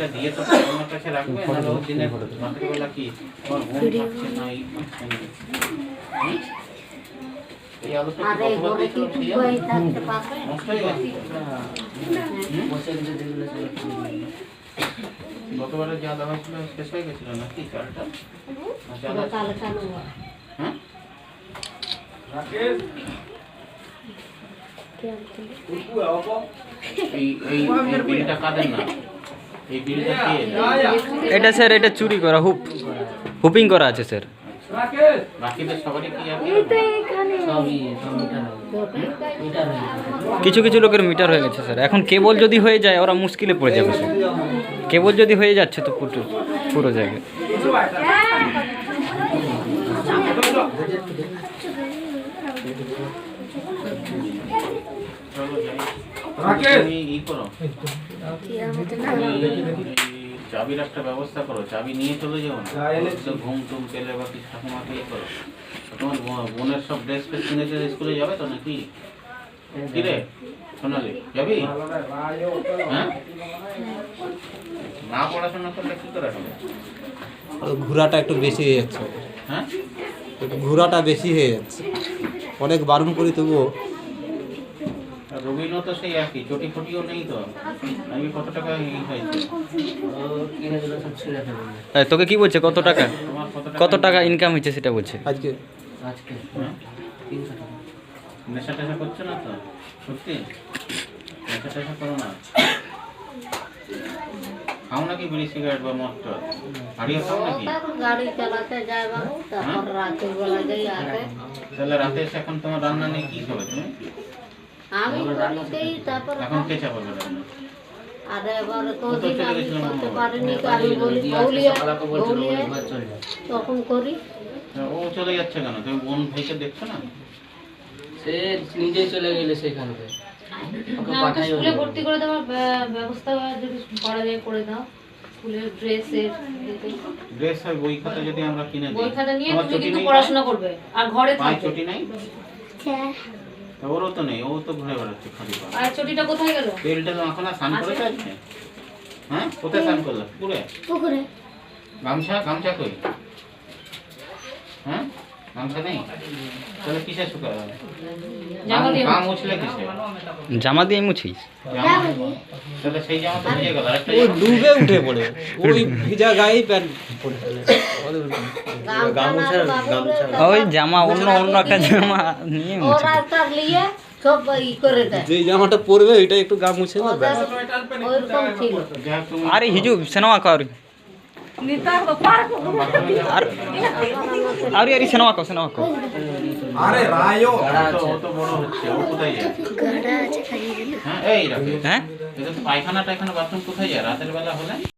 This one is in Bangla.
এইটা দিয়ে তো আমার কাছে রাখবে না হলে দিনের রাতের বেলা কি তোমার ঘুম পাচ্ছে না এই পাচ্ছে না এই আলোটা কি কতবার দেখলো নষ্ট হয়ে গেছে গতবারে যা দেওয়া ছিল শেষ হয়ে গেছিল নাকি চালটা হ্যাঁ এই বিলটা কাদের না এই বিলটা কে এটা স্যার এটা চুরি করা হুপিং করা আছে স্যার বাকিদের সবারই কি কিছু কিছু লোকের মিটার হয়ে গেছে স্যার এখন কেবল যদি হয়ে যায় ওরা মুশকিলে পড়ে যাবে স্যার কেবল যদি হয়ে যাচ্ছে তো পুরো জায়গায় চাবির একটা ব্যবস্থা করো চাবি নিয়ে চলে যাও না ঘুম টুম পেলে বা কিছু ঠাকুমাকে ইয়ে করো তোমার বোনের সব ড্রেস ফ্রেস কিনেছে স্কুলে যাবে তো নাকি কিরে সোনালি যাবি হ্যাঁ না পড়াশোনা করলে কি করে হবে ঘোরাটা একটু বেশি হয়ে যাচ্ছে হ্যাঁ ঘোরাটা বেশি হয়ে যাচ্ছে অনেক বারণ করি তবুও রবিনও তো সেই একই চটি ফটিও নেই তো আমি কত টাকা হয়েছে তোকে কি বলছে কত টাকা ইনকাম হয়েছে সেটা বলছে আজকে নেশা টেশা করছো না তো সত্যি নেশা টেশা করো না খাও নাকি বিড়ি সিগারেট বা মদ হারিয়ে খাও নাকি গাড়ি চালাতে যায় বাবু তারপর রাতে বেলা যাই আসে তাহলে রাতে এসে এখন তোমার রান্না নেই কি খাবে তুমি আমি করি তারপর এখন কে চাপাবে রান্না আরে এবার তো দিন আমি করতে পারিনি আমি বলি বৌলিয়া তখন করি ও চলে যাচ্ছে কেন তুমি বোন ভাইকে দেখছো না সে নিজে চলে গেলে সেখানে স্কুলে ভর্তি করে দেওয়ার ব্যবস্থা যদি করা যায় করে দাও স্কুলের ড্রেস আর বই খাতা যদি আমরা কিনে দিই বই খাতা নিয়ে তুমি কিন্তু পড়াশোনা করবে আর ঘরে পায়ে থাকবে চটি নাই ওরও তো নেই ও তো ঘুরে বেড়াচ্ছে খালি পা আর চটিটা কোথায় গেল তেলটা তো এখন আর স্নান করেছে আজকে হ্যাঁ কোথায় স্নান করলো পুকুরে গামছা কই হ্যাঁ গামছা নেই তাহলে কিসে শুকাবে গা মুছলে কিসে জামা দিয়ে মুছিস তাহলে সেই জামা তো ভিজে গেল আরেকটা ও ডুবে উঠে পড়ে ওই ভিজা গায়েই প্যান্ট পরে ওই জামা অন্য একটা জামা নিয়ে মুছে ওরা তার লিয়ে সব ই করে দেয় যে জামাটা পরবে ওইটা একটু গা মুছে না ব্যাস ওইরকম ছিল আরে হিজু সেনামা কর আরে সেনামা কর আরে রায়ো ও তো বড় হচ্ছে ও কোথায় যায় হ্যাঁ এই রাখে হ্যাঁ এটা তো পায়খানা টায়খানা বাথরুম কোথায় যায় রাতের বেলা হলে